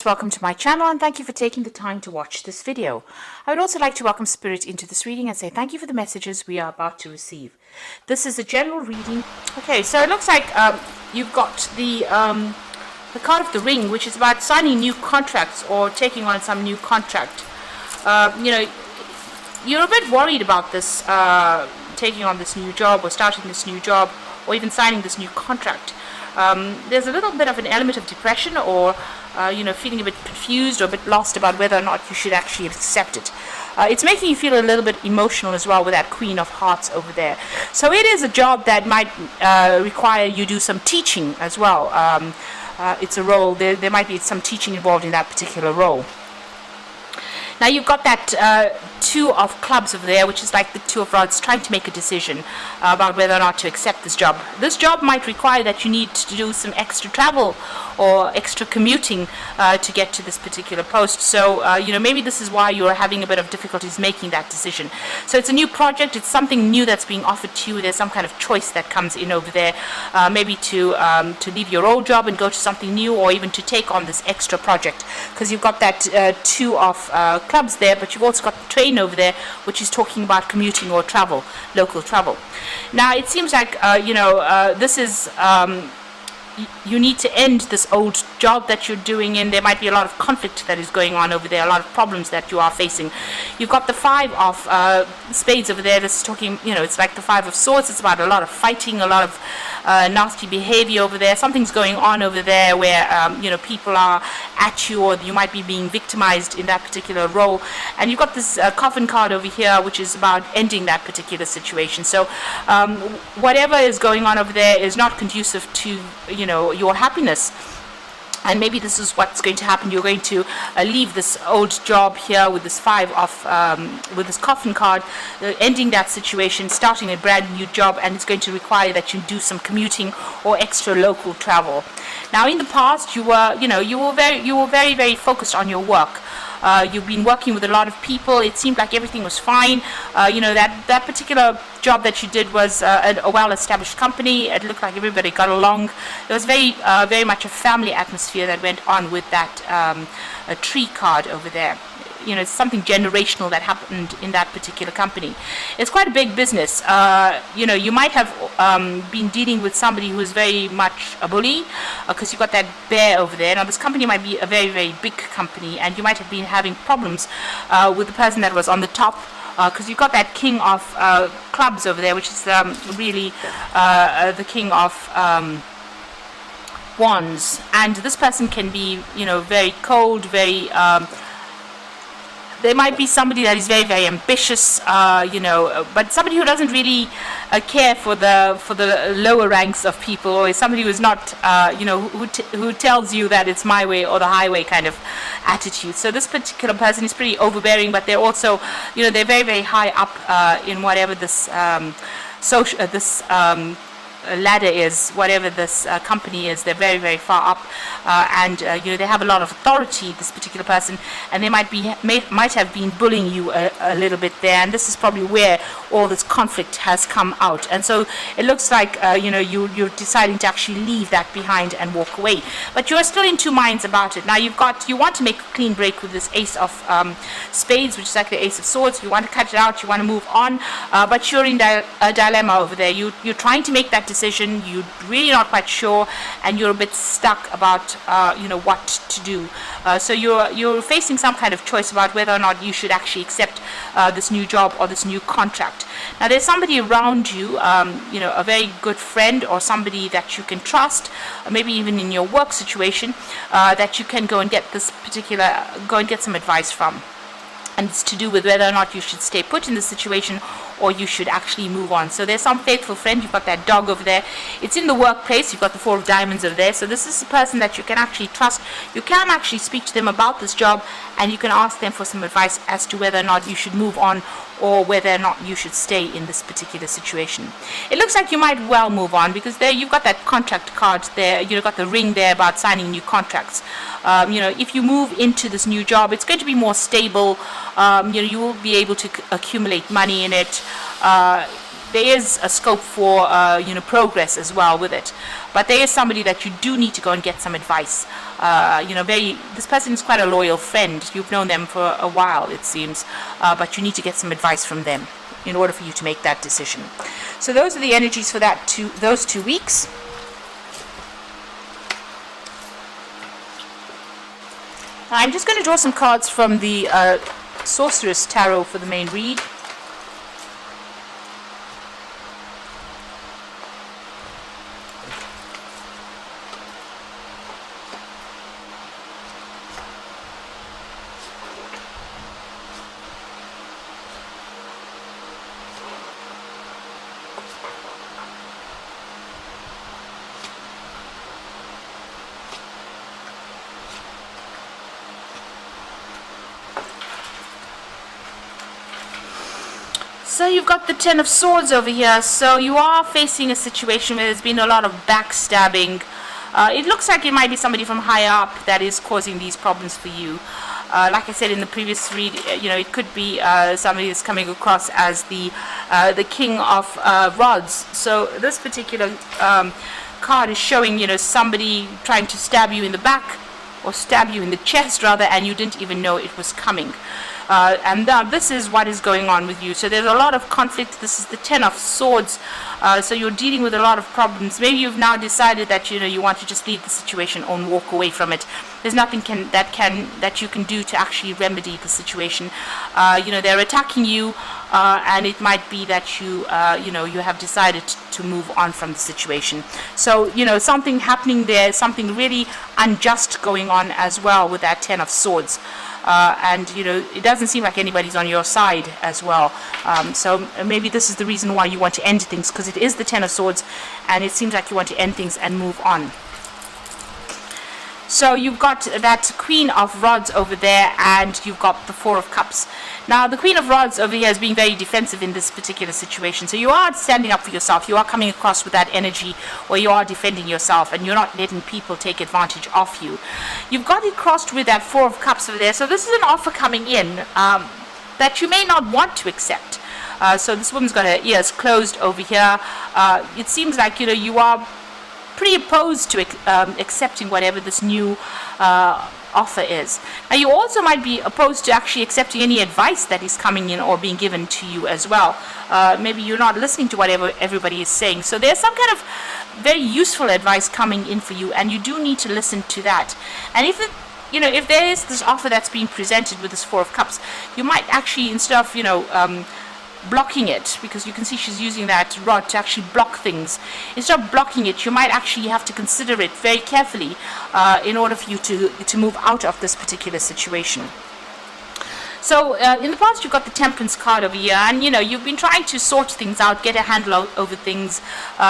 Welcome to my channel and thank you for taking the time to watch this video. I would also like to welcome Spirit into this reading and say thank you for the messages we are about to receive. This is a general reading. Okay, so it looks like you've got the card of the ring, which is about signing new contracts or taking on some new contract. You're a bit worried about this, taking on this new job or starting this new job or even signing this new contract. There's a little bit of an element of depression or feeling a bit confused or a bit lost about whether or not you should actually accept it. It's making you feel a little bit emotional as well with that Queen of Hearts over there. So it is a job that might require you do some teaching as well. It's a role, there might be some teaching involved in that particular role. Now you've got that Two of Clubs over there, which is like the Two of Rods, trying to make a decision about whether or not to accept this job. This job might require that you need to do some extra travel or extra commuting to get to this particular post. So, maybe this is why you're having a bit of difficulties making that decision. So it's a new project, it's something new that's being offered to you. There's some kind of choice that comes in over there, maybe to leave your old job and go to something new, or even to take on this extra project, because you've got that Two of Clubs there, but you've also got the train over there, which is talking about commuting or travel, local travel. Now it seems like this is you need to end this old job that you're doing, and there might be a lot of conflict that is going on over there, a lot of problems that you are facing. You've got the Five of Spades over there. This is talking, it's like the Five of Swords. It's about a lot of fighting, a lot of nasty behavior over there. Something's going on over there where people are at you, or you might be being victimized in that particular role. And you've got this Coffin card over here, which is about ending that particular situation. So whatever is going on over there is not conducive to your happiness. And maybe this is what's going to happen. You're going to leave this old job here with this with this Coffin card, ending that situation, starting a brand new job, and it's going to require that you do some commuting or extra local travel. Now, in the past, you were very, very focused on your work. You've been working with a lot of people. It seemed like everything was fine. That particular job that you did was a well-established company. It looked like everybody got along. There was very much a family atmosphere that went on with that a tree card over there. It's something generational that happened in that particular company. It's quite a big business. You might have been dealing with somebody who is very much a bully, because you've got that bear over there. Now, this company might be a very, very big company, and you might have been having problems with the person that was on the top, because you've got that King of Clubs over there, which is really the King of Wands. And this person can be, very cold, very... There might be somebody that is very, very ambitious, but somebody who doesn't really care for the lower ranks of people, or is somebody who is not, who tells you that it's my way or the highway kind of attitude. So this particular person is pretty overbearing, but they're also, they're very, very high up in whatever this ladder is, whatever this company is. They're very, very far up, and they have a lot of authority, this particular person, and they might have been bullying you a little bit there, and this is probably where all this conflict has come out. And so it looks like you're deciding to actually leave that behind and walk away, but you're still in two minds about it. Now you want to make a clean break with this Ace of Spades, which is like the Ace of Swords. You want to cut it out, you want to move on, but you're in a dilemma over there. You're trying to make that decision, you're really not quite sure, and you're a bit stuck about what to do. So you're facing some kind of choice about whether or not you should actually accept this new job or this new contract. Now, there's somebody around you, a very good friend or somebody that you can trust, maybe even in your work situation, that you can go and get some advice from. And it's to do with whether or not you should stay put in the situation or you should actually move on. So there's some faithful friend. You've got that dog over there. It's in the workplace. You've got the Four of Diamonds over there. So this is a person that you can actually trust. You can actually speak to them about this job, and you can ask them for some advice as to whether or not you should move on or whether or not you should stay in this particular situation. It looks like you might well move on, because there you've got that contract card there. You've got the ring there about signing new contracts. If you move into this new job, it's going to be more stable. You will be able to accumulate money in it. there is a scope for progress as well with it. But there is somebody that you do need to go and get some advice. This person is quite a loyal friend. You've known them for a while, it seems, but you need to get some advice from them in order for you to make that decision. So those are the energies for those 2 weeks. I'm just going to draw some cards from the Sorceress Tarot for the main read. So you've got the Ten of Swords over here. So you are facing a situation where there's been a lot of backstabbing. It looks like it might be somebody from higher up that is causing these problems for you. Like I said in the previous read, it could be somebody that's coming across as the King of Rods. So this particular card is showing, somebody trying to stab you in the back, or stab you in the chest rather, and you didn't even know it was coming. This is what is going on with you. So there's a lot of conflict. This is the Ten of Swords. So you're dealing with a lot of problems. Maybe you've now decided that you want to just leave the situation and walk away from it. There's nothing that you can do to actually remedy the situation. They're attacking you, and it might be that you have decided to move on from the situation. So something happening there, something really unjust going on as well with that Ten of Swords. It doesn't seem like anybody's on your side as well. So maybe this is the reason why you want to end things, because it is the Ten of Swords, and it seems like you want to end things and move on. So you've got that Queen of Rods over there, and you've got the Four of Cups. Now, the Queen of Rods over here is being very defensive in this particular situation. So you are standing up for yourself. You are coming across with that energy where you are defending yourself, and you're not letting people take advantage of you. You've got it crossed with that Four of Cups over there. So this is an offer coming in that you may not want to accept. So this woman's got her ears closed over here. It seems like, you are pretty opposed to accepting whatever this new offer is. Now, you also might be opposed to actually accepting any advice that is coming in or being given to you as well. Maybe you're not listening to whatever everybody is saying. So there's some kind of very useful advice coming in for you, and you do need to listen to that. And if there is this offer that's being presented with this Four of Cups, you might actually, instead of blocking it, because you can see she's using that rod to actually block things. Instead of blocking it, you might actually have to consider it very carefully in order for you to move out of this particular situation. So in the past, you've got the Temperance card over here, and you've been trying to sort things out, get a handle over things.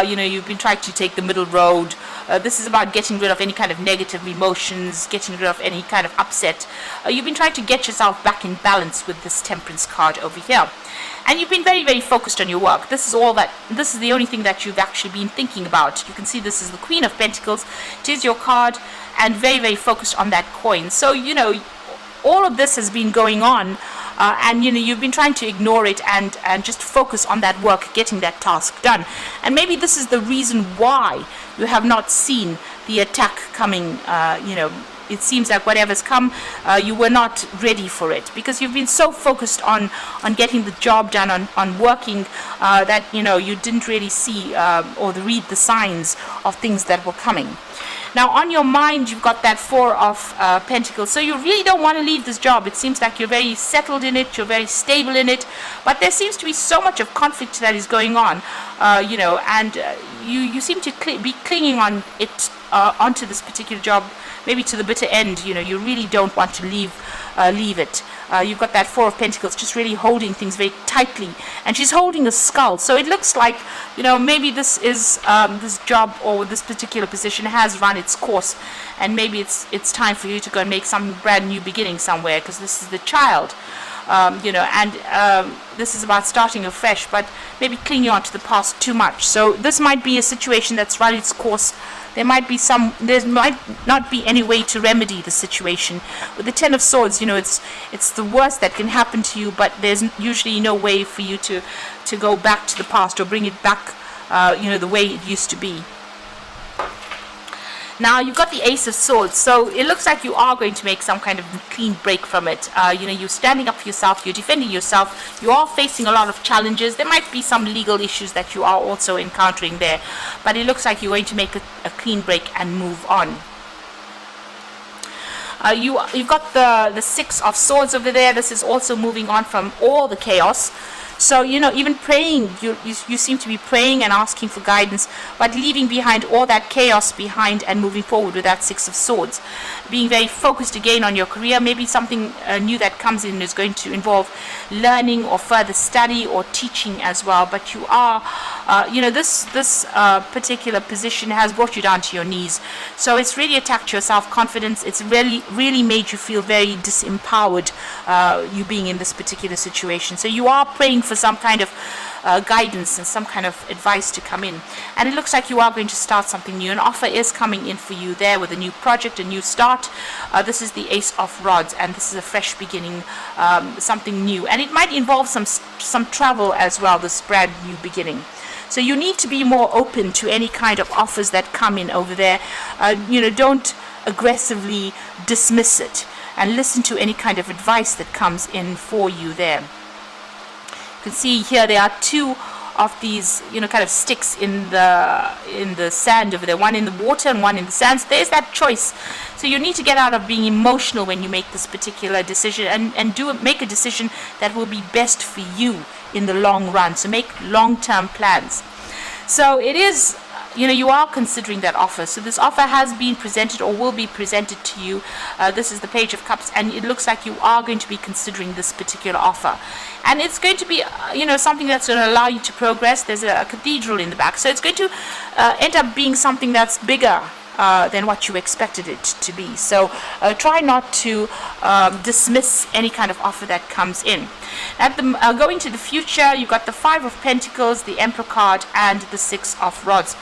You've been trying to take the middle road. This is about getting rid of any kind of negative emotions, getting rid of any kind of upset. You've been trying to get yourself back in balance with this Temperance card over here. And you've been very, very focused on your work. This is the only thing that you've actually been thinking about. You can see this is the Queen of Pentacles. It is your card, and very, very focused on that coin. So, all of this has been going on, and you've been trying to ignore it and just focus on that work, getting that task done. And maybe this is the reason why you have not seen the attack coming. It seems like whatever's come, you were not ready for it, because you've been so focused on getting the job done, on working, that you didn't really see or read the signs of things that were coming. Now, on your mind, you've got that Four of Pentacles. So you really don't want to leave this job. It seems like you're very settled in it, you're very stable in it, but there seems to be so much of conflict that is going on, and you seem to be clinging on it, onto this particular job, maybe to the bitter end. You really don't want to leave it. You've got that Four of Pentacles just really holding things very tightly, and she's holding a skull. So it looks like, maybe this job or this particular position has run its course, and maybe it's time for you to go and make some brand new beginning somewhere, because this is the Child. this is about starting afresh, but maybe clinging on to the past too much. So this might be a situation that's run its course. There might not be any way to remedy the situation. With the Ten of Swords, it's the worst that can happen to you, but there's usually no way for you to go back to the past or bring it back, the way it used to be. Now you've got the Ace of Swords, so it looks like you are going to make some kind of clean break from it. You're standing up for yourself, you're defending yourself, you are facing a lot of challenges. There might be some legal issues that you are also encountering there, but it looks like you're going to make a clean break and move on. You've got the Six of Swords over there. This is also moving on from all the chaos. So, even praying, you seem to be praying and asking for guidance, but leaving behind all that chaos behind and moving forward with that Six of Swords. Being very focused again on your career. Maybe something new that comes in is going to involve learning or further study or teaching as well. But you are, this particular position has brought you down to your knees. So it's really attacked your self-confidence. It's really made you feel very disempowered, you being in this particular situation. So you are praying for some kind of guidance and some kind of advice to come in, and it looks like you are going to start something new. An offer is coming in for you there with a new project, a new start. This is the Ace of Rods, and this is a fresh beginning, something new, and it might involve some travel as well, this brand new beginning. So you need to be more open to any kind of offers that come in over there. Don't aggressively dismiss it, and listen to any kind of advice that comes in for you there. You can see here there are two of these, kind of sticks in the sand over there. One in the water and one in the sand. So there's that choice. So you need to get out of being emotional when you make this particular decision, and make a decision that will be best for you in the long run. So make long-term plans. So it is, you are considering that offer. So this offer has been presented or will be presented to you. This is the Page of Cups, and it looks like you are going to be considering this particular offer. And it's going to be, something that's going to allow you to progress. There's a cathedral in the back. So it's going to end up being something that's bigger than what you expected it to be. So try not to dismiss any kind of offer that comes in. Going to the future, you've got the Five of Pentacles, the Emperor card, and the Six of Rods.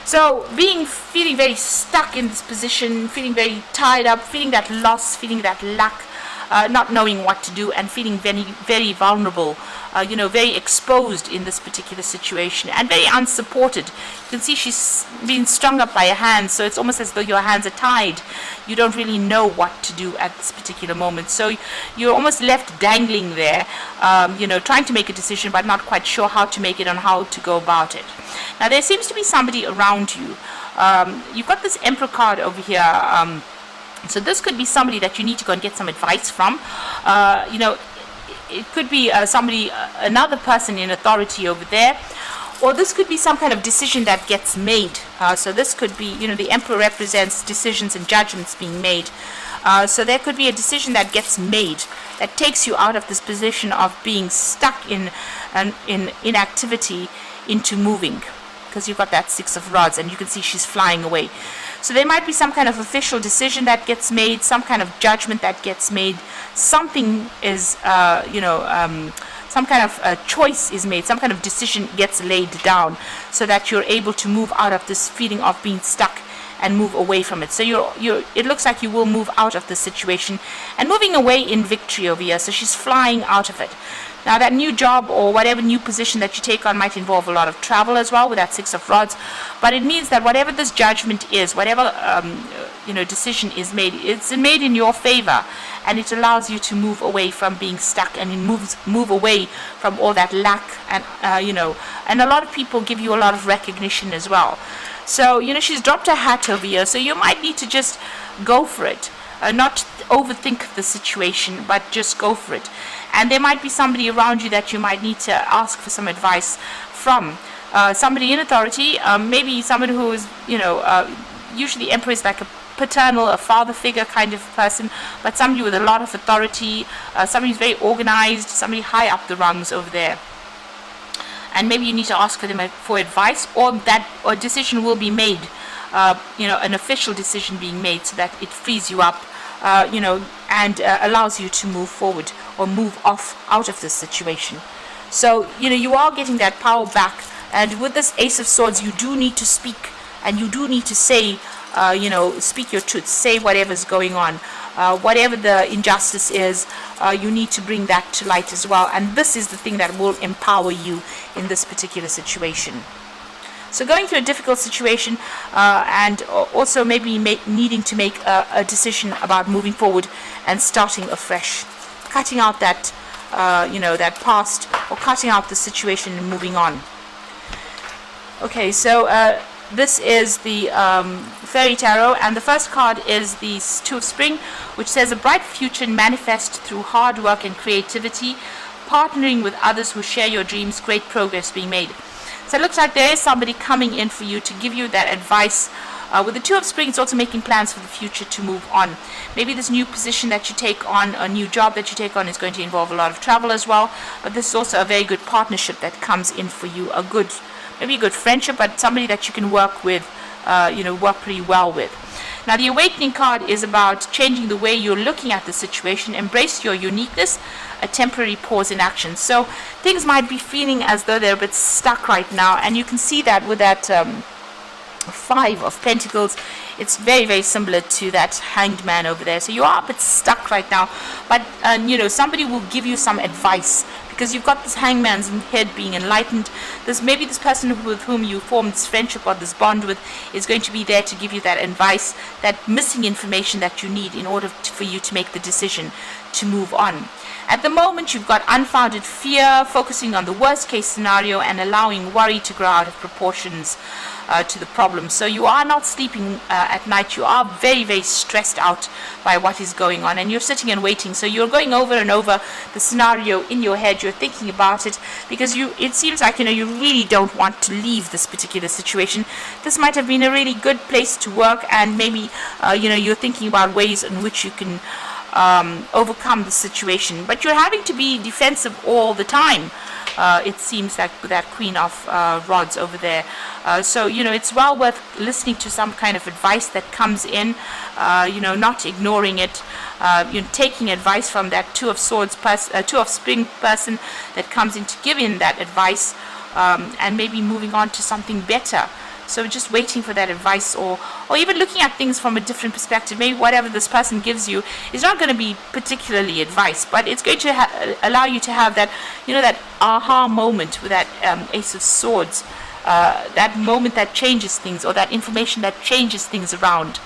So feeling very stuck in this position, feeling very tied up, feeling that loss, feeling that lack, not knowing what to do, and feeling very, very vulnerable, very exposed in this particular situation, and very unsupported. You can see she's being strung up by her hands, so it's almost as though your hands are tied. You don't really know what to do at this particular moment. So you're almost left dangling there, trying to make a decision, but not quite sure how to make it and how to go about it. Now, there seems to be somebody around you. You've got this Emperor card over here. So this could be somebody that you need to go and get some advice from. It could be another person in authority over there, or this could be some kind of decision that gets made. So this could be, the Emperor represents decisions and judgments being made. So there could be a decision that gets made that takes you out of this position of being stuck in inactivity into moving, because you've got that Six of Rods, and you can see she's flying away. So there might be some kind of official decision that gets made, some kind of judgment that gets made. Something is, some kind of choice is made, some kind of decision gets laid down, so that you're able to move out of this feeling of being stuck and move away from it. So it looks like you will move out of the situation and moving away in victory over here. So she's flying out of it. Now, that new job or whatever new position that you take on might involve a lot of travel as well with that Six of Rods. But it means that whatever this judgment is, whatever decision is made, it's made in your favor, and it allows you to move away from being stuck, and it move away from all that lack, and and a lot of people give you a lot of recognition as well. So she's dropped her hat over here. So you might need to just go for it. Not overthink the situation, but just go for it. And there might be somebody around you that you might need to ask for some advice from. Somebody in authority, maybe somebody who is, usually the Emperor is like a paternal, a father figure kind of person, but somebody with a lot of authority, somebody who's very organized, somebody high up the rungs over there. And maybe you need to ask for them for advice, or that a decision will be made, an official decision being made, so that it frees you up, and allows you to move forward or move out of this situation. So you are getting that power back, and with this Ace of Swords, you do need to speak, and you do need to say, speak your truth, say whatever's going on, whatever the injustice is. You need to bring that to light as well, and this is the thing that will empower you in this particular situation. So going through a difficult situation, and also maybe needing to make a decision about moving forward and starting afresh, cutting out that that past, or cutting out the situation and moving on. Okay, so this is the Fairy Tarot, and the first card is the Two of Spring, which says a bright future manifest through hard work and creativity, partnering with others who share your dreams, great progress being made. So it looks like there is somebody coming in for you to give you that advice. With the Two of Spring, it's also making plans for the future to move on. Maybe this new position that you take on, a new job that you take on, is going to involve a lot of travel as well. But this is also a very good partnership that comes in for you. Maybe a good friendship, but somebody that you can work with, work pretty well with. Now, the Awakening card is about changing the way you're looking at the situation. Embrace your uniqueness, a temporary pause in action. So things might be feeling as though they're a bit stuck right now, and you can see that with that Five of Pentacles. It's very, very similar to that Hanged Man over there. So you are a bit stuck right now, but somebody will give you some advice, because you've got this Hangman's head being enlightened. Maybe this person with whom you formed this friendship or this bond with is going to be there to give you that advice, that missing information that you need in order for you to make the decision to move on. At the moment, you've got unfounded fear, focusing on the worst case scenario and allowing worry to grow out of proportions to the problem. So you are not sleeping at night. You are very, very stressed out by what is going on, and you're sitting and waiting. So you're going over and over the scenario in your head. You're thinking about it, because it seems like you really don't want to leave this particular situation. This might have been a really good place to work, and maybe you're thinking about ways in which you can overcome the situation, but you're having to be defensive all the time. It seems like with that Queen of Rods over there. So it's well worth listening to some kind of advice that comes in, not ignoring it, taking advice from that Two of Spring person that comes in to give in that advice, and maybe moving on to something better. So just waiting for that advice, or even looking at things from a different perspective. Maybe whatever this person gives you is not going to be particularly advice, but it's going to allow you to have that, that aha moment with that Ace of Swords, that moment that changes things, or that information that changes things around.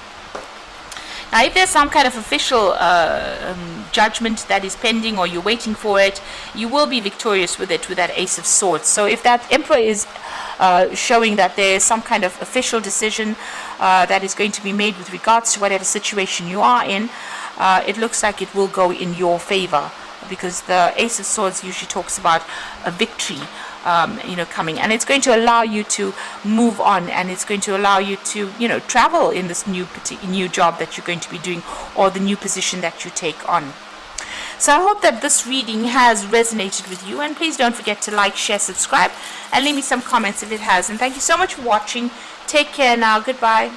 Now, if there's some kind of official judgment that is pending, or you're waiting for it, you will be victorious with it, with that Ace of Swords. So if that Emperor is showing that there is some kind of official decision that is going to be made with regards to whatever situation you are in, it looks like it will go in your favor, because the Ace of Swords usually talks about a victory coming, and it's going to allow you to move on, and it's going to allow you to travel in this new job that you're going to be doing, or the new position that you take on. So I hope that this reading has resonated with you, and please don't forget to like, share, subscribe, and leave me some comments if it has. And thank you so much for watching. Take care now. Goodbye.